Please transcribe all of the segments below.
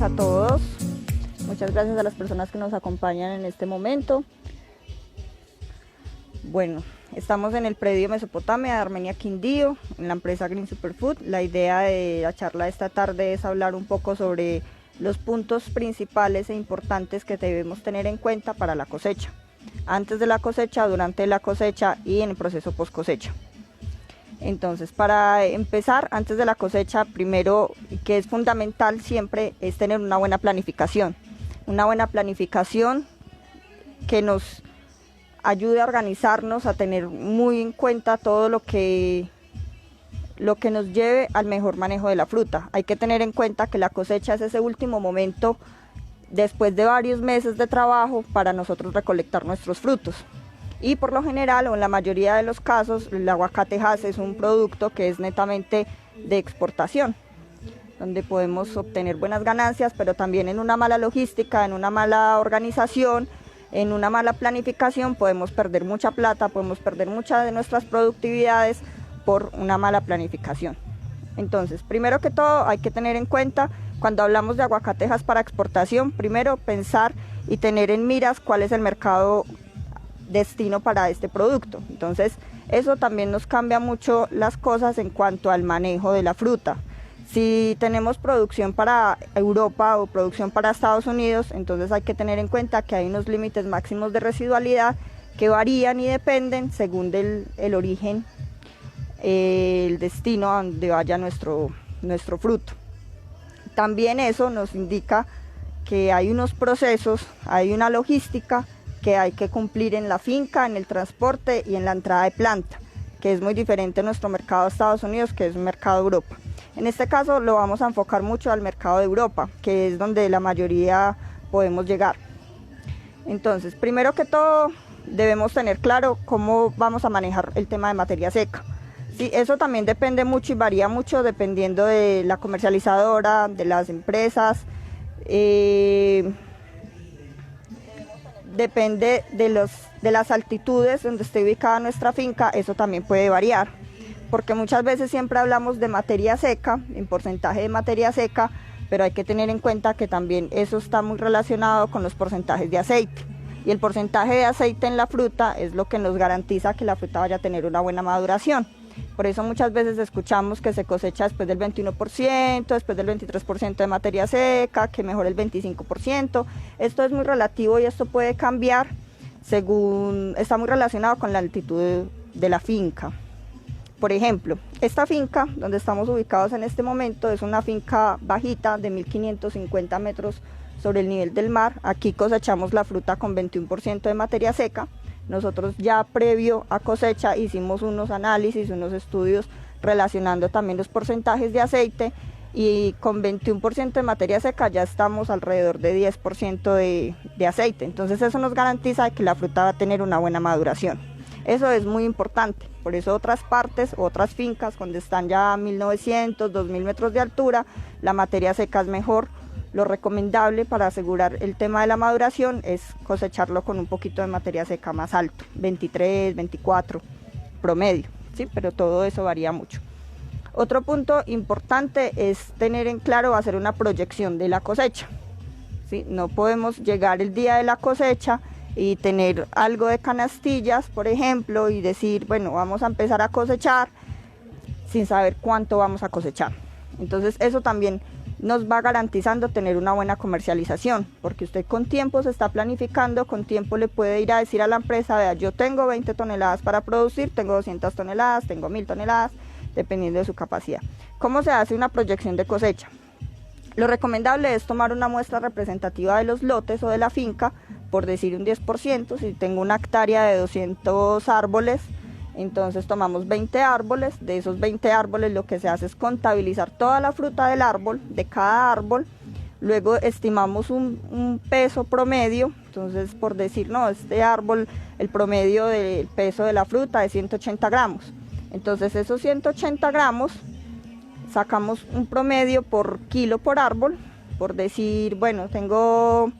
a todos. Muchas gracias a las personas que nos acompañan en este momento. Bueno, estamos en el predio Mesopotamia de Armenia Quindío, en la empresa Green Superfood. La idea de la charla de esta tarde es hablar un poco sobre los puntos principales e importantes que debemos tener en cuenta para la cosecha. Antes de la cosecha, durante la cosecha y en el proceso post cosecha. Entonces, para empezar, antes de la cosecha, primero, que es fundamental siempre, es tener una buena planificación. Una buena planificación que nos ayude a organizarnos, a tener muy en cuenta todo lo que nos lleve al mejor manejo de la fruta. Hay que tener en cuenta que la cosecha es ese último momento después de varios meses de trabajo para nosotros recolectar nuestros frutos. Y por lo general, o en la mayoría de los casos, el aguacate Hass es un producto que es netamente de exportación, donde podemos obtener buenas ganancias, pero también en una mala logística, en una mala organización, en una mala planificación podemos perder mucha plata, podemos perder muchas de nuestras productividades por una mala planificación. Entonces, primero que todo, hay que tener en cuenta, cuando hablamos de aguacate Hass para exportación, primero pensar y tener en miras cuál es el mercado destino para este producto. Entonces, eso también nos cambia mucho las cosas en cuanto al manejo de la fruta. Si tenemos producción para Europa o producción para Estados Unidos, entonces hay que tener en cuenta que hay unos límites máximos de residualidad que varían y dependen según el origen, el destino a donde vaya nuestro fruto. También eso nos indica que hay unos procesos, hay una logística que hay que cumplir en la finca, en el transporte y en la entrada de planta, que es muy diferente a nuestro mercado de Estados Unidos, que es un mercado de Europa. En este caso lo vamos a enfocar mucho al mercado de Europa, que es donde la mayoría podemos llegar. Entonces, primero que todo, debemos tener claro cómo vamos a manejar el tema de materia seca. Sí, eso también depende mucho y varía mucho dependiendo de la comercializadora, de las empresas. Depende de las altitudes donde esté ubicada nuestra finca, eso también puede variar, porque muchas veces siempre hablamos de materia seca, en porcentaje de materia seca, pero hay que tener en cuenta que también eso está muy relacionado con los porcentajes de aceite, y el porcentaje de aceite en la fruta es lo que nos garantiza que la fruta vaya a tener una buena maduración. Por eso muchas veces escuchamos que se cosecha después del 21%, después del 23% de materia seca, que mejor el 25%. Esto es muy relativo y esto puede cambiar según, está muy relacionado con la altitud de la finca. Por ejemplo, esta finca donde estamos ubicados en este momento es una finca bajita de 1550 metros sobre el nivel del mar. Aquí cosechamos la fruta con 21% de materia seca. Nosotros ya previo a cosecha hicimos unos análisis, unos estudios relacionando también los porcentajes de aceite, y con 21% de materia seca ya estamos alrededor de 10% de aceite. Entonces eso nos garantiza que la fruta va a tener una buena maduración. Eso es muy importante, por eso otras partes, otras fincas donde están ya a 1900, 2000 metros de altura, la materia seca es mejor. Lo recomendable para asegurar el tema de la maduración es cosecharlo con un poquito de materia seca más alto, 23, 24 promedio, ¿sí? Pero todo eso varía mucho. Otro punto importante es tener en claro hacer una proyección de la cosecha, ¿sí? No podemos llegar el día de la cosecha y tener algo de canastillas, por ejemplo, y decir, bueno, vamos a empezar a cosechar sin saber cuánto vamos a cosechar. Entonces eso también nos va garantizando tener una buena comercialización, porque usted con tiempo se está planificando, con tiempo le puede ir a decir a la empresa, vea, yo tengo 20 toneladas para producir, tengo 200 toneladas, tengo 1000 toneladas, dependiendo de su capacidad. ¿Cómo se hace una proyección de cosecha? Lo recomendable es tomar una muestra representativa de los lotes o de la finca, por decir un 10%, si tengo una hectárea de 200 árboles, entonces tomamos 20 árboles, de esos 20 árboles lo que se hace es contabilizar toda la fruta del árbol, de cada árbol, luego estimamos un peso promedio, entonces por decir, no, este árbol, el promedio del peso de la fruta es 180 gramos, entonces esos 180 gramos sacamos un promedio por kilo por árbol, por decir, bueno, tengo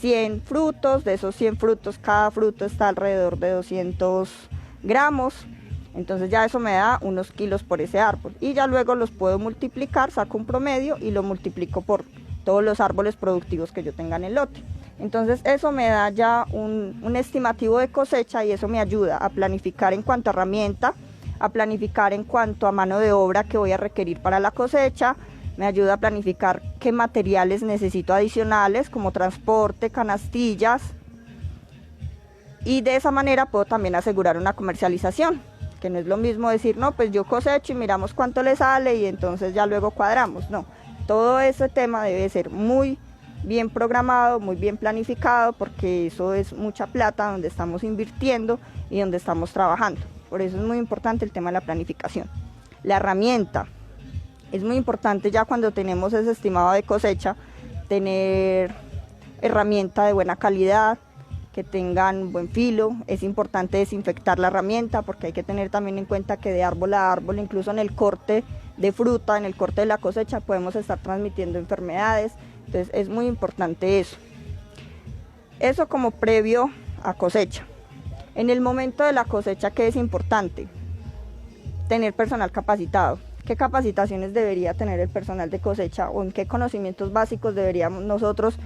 100 frutos, de esos 100 frutos cada fruto está alrededor de 200 gramos, entonces ya eso me da unos kilos por ese árbol y ya luego los puedo multiplicar, saco un promedio y lo multiplico por todos los árboles productivos que yo tenga en el lote. Entonces eso me da ya un estimativo de cosecha y eso me ayuda a planificar en cuanto a herramienta, a planificar en cuanto a mano de obra que voy a requerir para la cosecha, me ayuda a planificar qué materiales necesito adicionales como transporte, canastillas, y de esa manera puedo también asegurar una comercialización, que no es lo mismo decir, no, pues yo cosecho y miramos cuánto le sale y entonces ya luego cuadramos. No, todo ese tema debe ser muy bien programado, muy bien planificado, porque eso es mucha plata donde estamos invirtiendo y donde estamos trabajando. Por eso es muy importante el tema de la planificación. La herramienta, es muy importante ya cuando tenemos ese estimado de cosecha, tener herramienta de buena calidad, que tengan buen filo. Es importante desinfectar la herramienta porque hay que tener también en cuenta que de árbol a árbol, incluso en el corte de fruta, en el corte de la cosecha, podemos estar transmitiendo enfermedades. Entonces es muy importante eso. Eso como previo a cosecha. En el momento de la cosecha, ¿qué es importante? Tener personal capacitado. ¿Qué capacitaciones debería tener el personal de cosecha o en qué conocimientos básicos deberíamos nosotros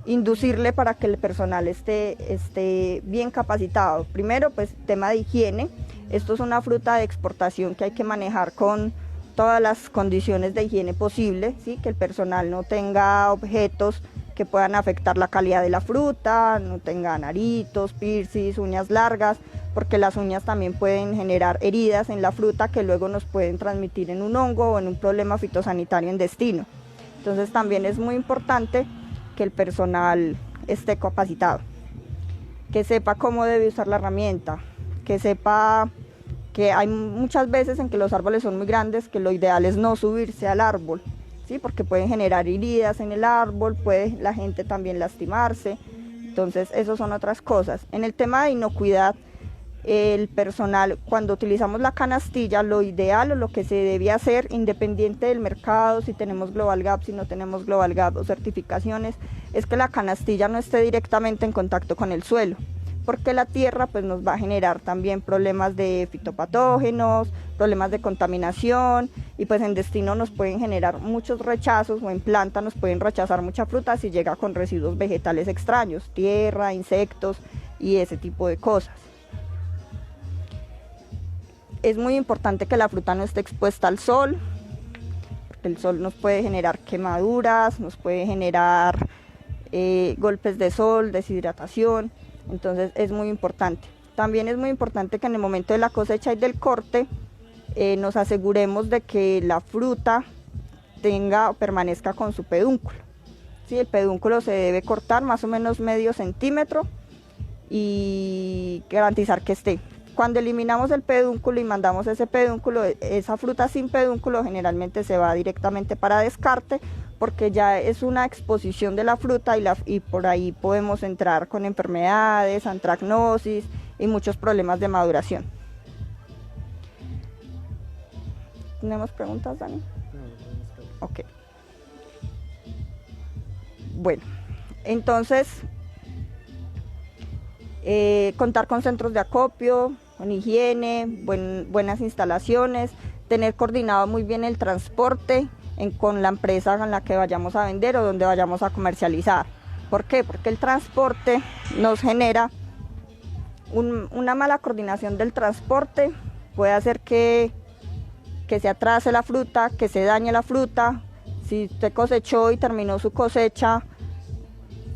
inducirle para que el personal esté bien capacitado? Primero, pues tema de higiene. Esto es una fruta de exportación que hay que manejar con todas las condiciones de higiene posible, ¿sí? Que el personal no tenga objetos que puedan afectar la calidad de la fruta, no tenga aritos, piercings, uñas largas, porque las uñas también pueden generar heridas en la fruta que luego nos pueden transmitir en un hongo o en un problema fitosanitario en destino. Entonces también es muy importante que el personal esté capacitado, que sepa cómo debe usar la herramienta, que sepa que hay muchas veces en que los árboles son muy grandes, que lo ideal es no subirse al árbol, ¿sí? Porque pueden generar heridas en el árbol, puede la gente también lastimarse. Entonces eso son otras cosas. En el tema de inocuidad, el personal, cuando utilizamos la canastilla, lo ideal o lo que se debe hacer, independiente del mercado, si tenemos Global Gap, si no tenemos Global Gap o certificaciones, es que la canastilla no esté directamente en contacto con el suelo, porque la tierra pues nos va a generar también problemas de fitopatógenos, problemas de contaminación, y pues en destino nos pueden generar muchos rechazos, o en planta nos pueden rechazar mucha fruta si llega con residuos vegetales extraños, tierra, insectos y ese tipo de cosas. Es muy importante que la fruta no esté expuesta al sol, porque el sol nos puede generar quemaduras, nos puede generar golpes de sol, deshidratación. Entonces es muy importante. También es muy importante que en el momento de la cosecha y del corte nos aseguremos de que la fruta tenga o permanezca con su pedúnculo. ¿Sí? El pedúnculo se debe cortar más o menos medio centímetro y garantizar que esté. Cuando eliminamos el pedúnculo y mandamos ese pedúnculo, esa fruta sin pedúnculo generalmente se va directamente para descarte, porque ya es una exposición de la fruta y por ahí podemos entrar con enfermedades, antracnosis y muchos problemas de maduración. ¿Tenemos preguntas, Dani? No. Ok. Bueno, entonces, contar con centros de acopio, con higiene, buenas instalaciones, tener coordinado muy bien el transporte con la empresa con la que vayamos a vender o donde vayamos a comercializar. ¿Por qué? Porque el transporte nos genera una mala coordinación del transporte, puede hacer que se atrase la fruta, que se dañe la fruta. Si usted cosechó y terminó su cosecha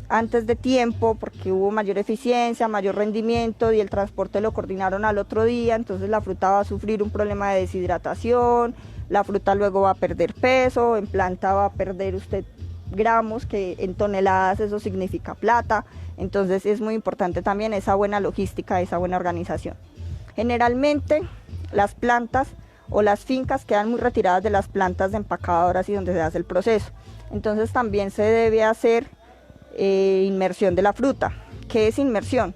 antes de tiempo porque hubo mayor eficiencia, mayor rendimiento y el transporte lo coordinaron al otro día, entonces la fruta va a sufrir un problema de deshidratación, la fruta luego va a perder peso, en planta va a perder usted gramos, que en toneladas eso significa plata. Entonces es muy importante también esa buena logística, esa buena organización. Generalmente las plantas o las fincas quedan muy retiradas de las plantas de empacadoras y donde se hace el proceso. Entonces también se debe hacer inmersión de la fruta. ¿Qué es inmersión?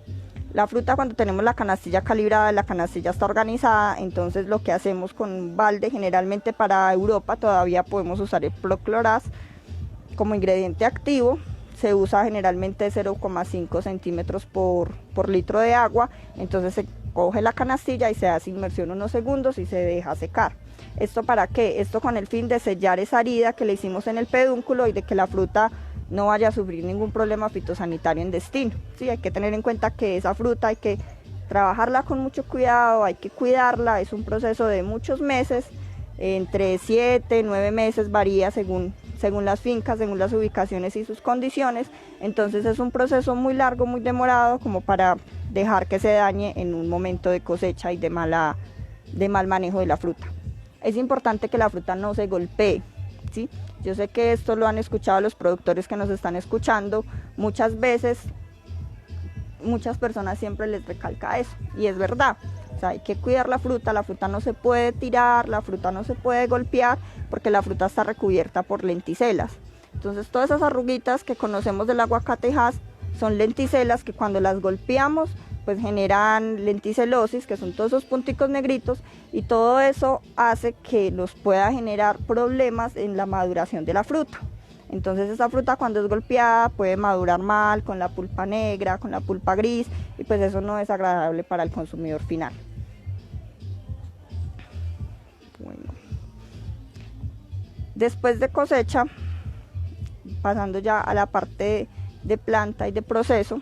La fruta, cuando tenemos la canastilla calibrada, la canastilla está organizada, entonces lo que hacemos con un balde, generalmente para Europa todavía podemos usar el procloraz como ingrediente activo. Se usa generalmente 0,5 centímetros por litro de agua, entonces se coge la canastilla y se hace inmersión unos segundos y se deja secar. ¿Esto para qué? Esto con el fin de sellar esa herida que le hicimos en el pedúnculo y de que la fruta no vaya a sufrir ningún problema fitosanitario en destino. Sí, hay que tener en cuenta que esa fruta hay que trabajarla con mucho cuidado, hay que cuidarla, es un proceso de muchos meses, entre 7, 9 meses, varía según las fincas, según las ubicaciones y sus condiciones. Entonces es un proceso muy largo, muy demorado, como para dejar que se dañe en un momento de cosecha y de mal manejo de la fruta. Es importante que la fruta no se golpee, ¿sí? Yo sé que esto lo han escuchado los productores que nos están escuchando muchas veces. Muchas personas siempre les recalca eso, y es verdad. O sea, hay que cuidar la fruta no se puede tirar, la fruta no se puede golpear, porque la fruta está recubierta por lenticelas. Entonces todas esas arruguitas que conocemos del aguacatejas son lenticelas que cuando las golpeamos pues generan lenticelosis, que son todos esos punticos negritos, y todo eso hace que nos pueda generar problemas en la maduración de la fruta. Entonces esa fruta cuando es golpeada puede madurar mal, con la pulpa negra, con la pulpa gris, y pues eso no es agradable para el consumidor final. Bueno. Después de cosecha, pasando ya a la parte de planta y de proceso,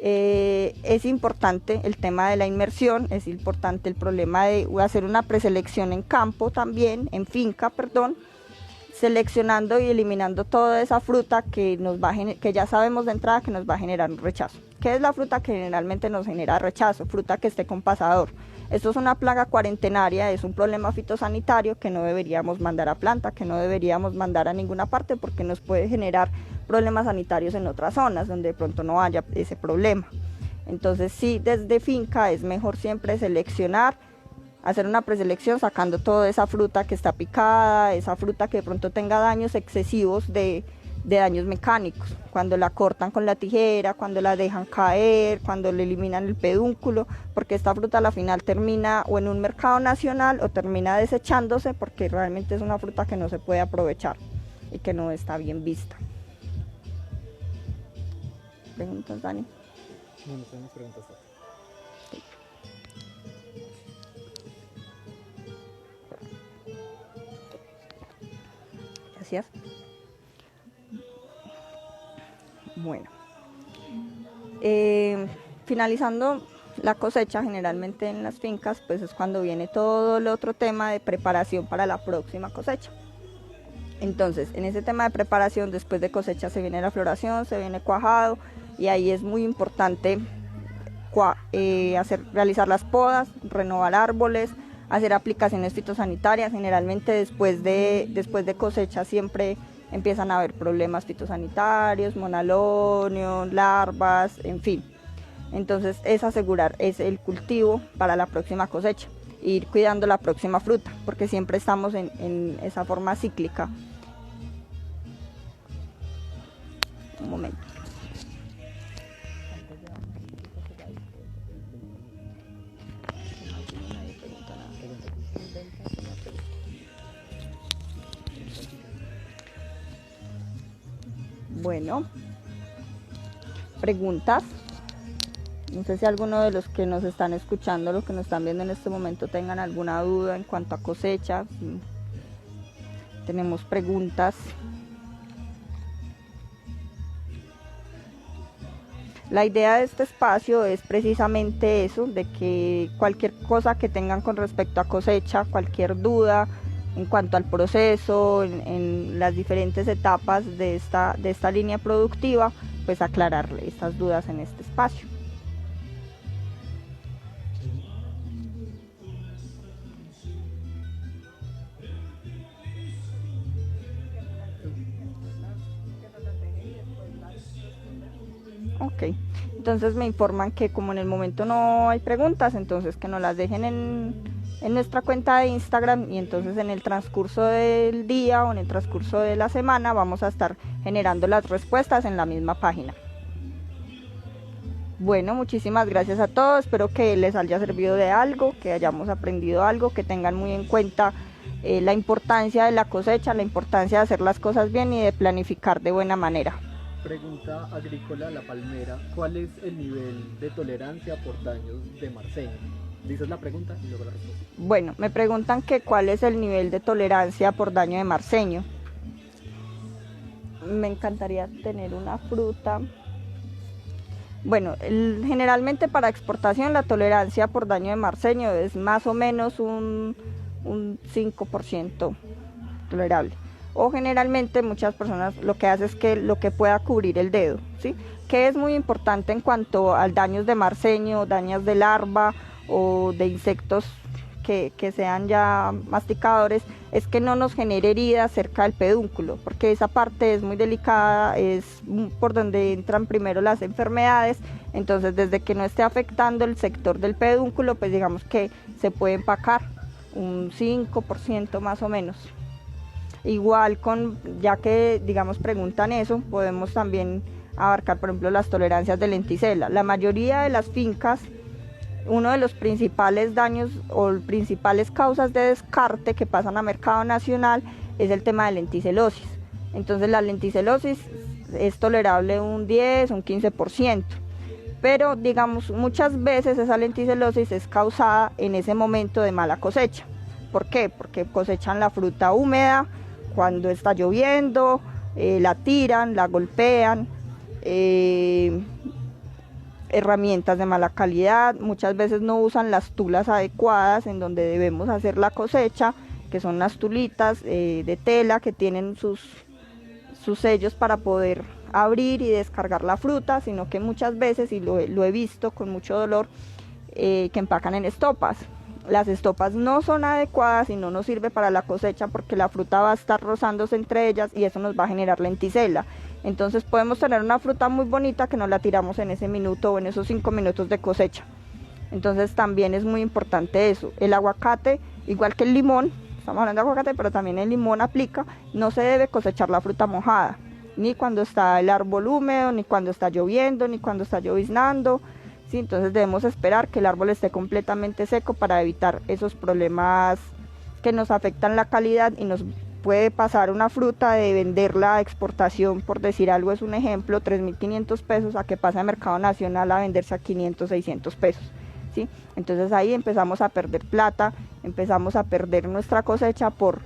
es importante el tema de la inmersión, es importante el problema de hacer una preselección en campo también, en finca, perdón, seleccionando y eliminando toda esa fruta que ya sabemos de entrada que nos va a generar un rechazo. ¿Qué es la fruta que generalmente nos genera rechazo? Fruta que esté con pasador. Esto es una plaga cuarentenaria, es un problema fitosanitario que no deberíamos mandar a planta, que no deberíamos mandar a ninguna parte, porque nos puede generar problemas sanitarios en otras zonas donde de pronto no haya ese problema. Entonces sí, desde finca es mejor siempre seleccionar, hacer una preselección sacando toda esa fruta que está picada, esa fruta que de pronto tenga daños excesivos de daños mecánicos, cuando la cortan con la tijera, cuando la dejan caer, cuando le eliminan el pedúnculo, porque esta fruta a la final termina o en un mercado nacional o termina desechándose, porque realmente es una fruta que no se puede aprovechar y que no está bien vista. ¿Preguntas, Dani? No tenemos preguntas. Sí. Gracias. Bueno, finalizando la cosecha, generalmente en las fincas, pues es cuando viene todo el otro tema de preparación para la próxima cosecha. Entonces, en ese tema de preparación, después de cosecha se viene la floración, se viene cuajado, y ahí es muy importante realizar las podas, renovar árboles, hacer aplicaciones fitosanitarias. Generalmente después de cosecha siempre empiezan a haber problemas fitosanitarios, monalonio, larvas, en fin. Entonces es asegurar el cultivo para la próxima cosecha, e ir cuidando la próxima fruta, porque siempre estamos en esa forma cíclica. Un momento. Bueno, preguntas. No sé si alguno de los que nos están escuchando, los que nos están viendo en este momento, tengan alguna duda en cuanto a cosecha. Tenemos preguntas. La idea de este espacio es precisamente eso, de que cualquier cosa que tengan con respecto a cosecha, cualquier duda en cuanto al proceso, en las diferentes etapas de esta línea productiva, pues aclararle estas dudas en este espacio. Ok, entonces me informan que como en el momento no hay preguntas, entonces que nos las dejen en nuestra cuenta de Instagram, y entonces en el transcurso del día o en el transcurso de la semana vamos a estar generando las respuestas en la misma página. Bueno, muchísimas gracias a todos, espero que les haya servido de algo, que hayamos aprendido algo, que tengan muy en cuenta la importancia de la cosecha, la importancia de hacer las cosas bien y de planificar de buena manera. Pregunta agrícola La Palmera, ¿cuál es el nivel de tolerancia por daños de marceño? Dices la pregunta y luego la respuesta. Bueno, me preguntan que cuál es el nivel de tolerancia por daño de marceño. Me encantaría tener una fruta. Bueno, generalmente para exportación la tolerancia por daño de marceño es más o menos un 5% tolerable. O generalmente muchas personas lo que hacen es que lo que pueda cubrir el dedo, ¿sí? Que es muy importante en cuanto al daños de marceño, daños de larva o de insectos que sean ya masticadores, es que no nos genere heridas cerca del pedúnculo, porque esa parte es muy delicada, es por donde entran primero las enfermedades. Entonces desde que no esté afectando el sector del pedúnculo, pues digamos que se puede empacar un 5% más o menos. Igual ya que digamos preguntan eso, podemos también abarcar por ejemplo las tolerancias de lenticela. La mayoría de las fincas, uno de los principales daños o principales causas de descarte que pasan a mercado nacional es el tema de lenticelosis. Entonces la lenticelosis es tolerable un 10, un 15%, pero digamos muchas veces esa lenticelosis es causada en ese momento de mala cosecha. ¿Por qué? Porque cosechan la fruta húmeda cuando está lloviendo, la tiran, la golpean, herramientas de mala calidad, muchas veces no usan las tulas adecuadas en donde debemos hacer la cosecha, que son las tulitas de tela que tienen sus sellos para poder abrir y descargar la fruta, sino que muchas veces, y lo he visto con mucho dolor, que empacan en estopas. Las estopas no son adecuadas y no nos sirve para la cosecha porque la fruta va a estar rozándose entre ellas y eso nos va a generar lenticela. Entonces podemos tener una fruta muy bonita que no la tiramos en ese minuto o en esos 5 minutos de cosecha. Entonces también es muy importante eso. El aguacate, igual que el limón, estamos hablando de aguacate, pero también el limón aplica, no se debe cosechar la fruta mojada, ni cuando está el árbol húmedo, ni cuando está lloviendo, ni cuando está lloviznando. ¿Sí? Entonces debemos esperar que el árbol esté completamente seco para evitar esos problemas que nos afectan la calidad y nos puede pasar una fruta de venderla a exportación, por decir algo, es un ejemplo, 3.500 pesos, a que pase a mercado nacional a venderse a 500, 600 pesos. ¿Sí? Entonces ahí empezamos a perder plata, empezamos a perder nuestra cosecha por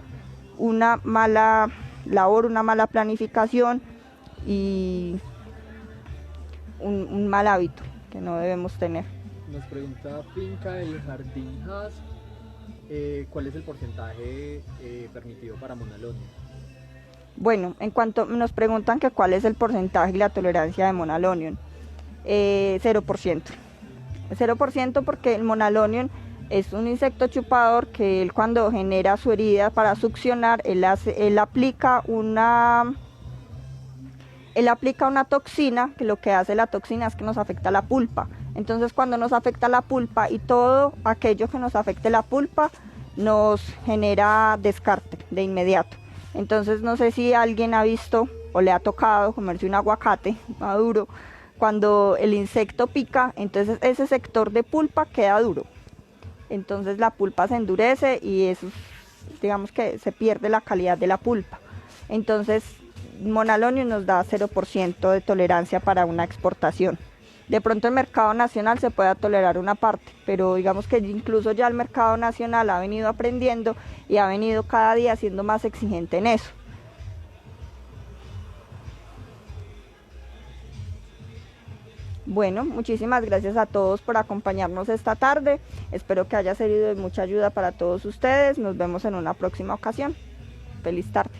una mala labor, una mala planificación y un mal hábito que no debemos tener. Nos pregunta Finca El Jardín Haas, ¿cuál es el porcentaje permitido para Monalonium? Bueno, en cuanto nos preguntan que cuál es el porcentaje y la tolerancia de Monalonium, 0%. 0% porque el Monalonium es un insecto chupador que él cuando genera su herida para succionar, él aplica una toxina, que lo que hace la toxina es que nos afecta la pulpa. Entonces cuando nos afecta la pulpa y todo aquello que nos afecte la pulpa nos genera descarte de inmediato. Entonces no sé si alguien ha visto o le ha tocado comerse un aguacate maduro, cuando el insecto pica, entonces ese sector de pulpa queda duro. Entonces la pulpa se endurece y eso, digamos que se pierde la calidad de la pulpa. Entonces Monalonium nos da 0% de tolerancia para una exportación. De pronto el mercado nacional se pueda tolerar una parte, pero digamos que incluso ya el mercado nacional ha venido aprendiendo y ha venido cada día siendo más exigente en eso. Bueno, muchísimas gracias a todos por acompañarnos esta tarde. Espero que haya sido de mucha ayuda para todos ustedes. Nos vemos en una próxima ocasión. Feliz tarde.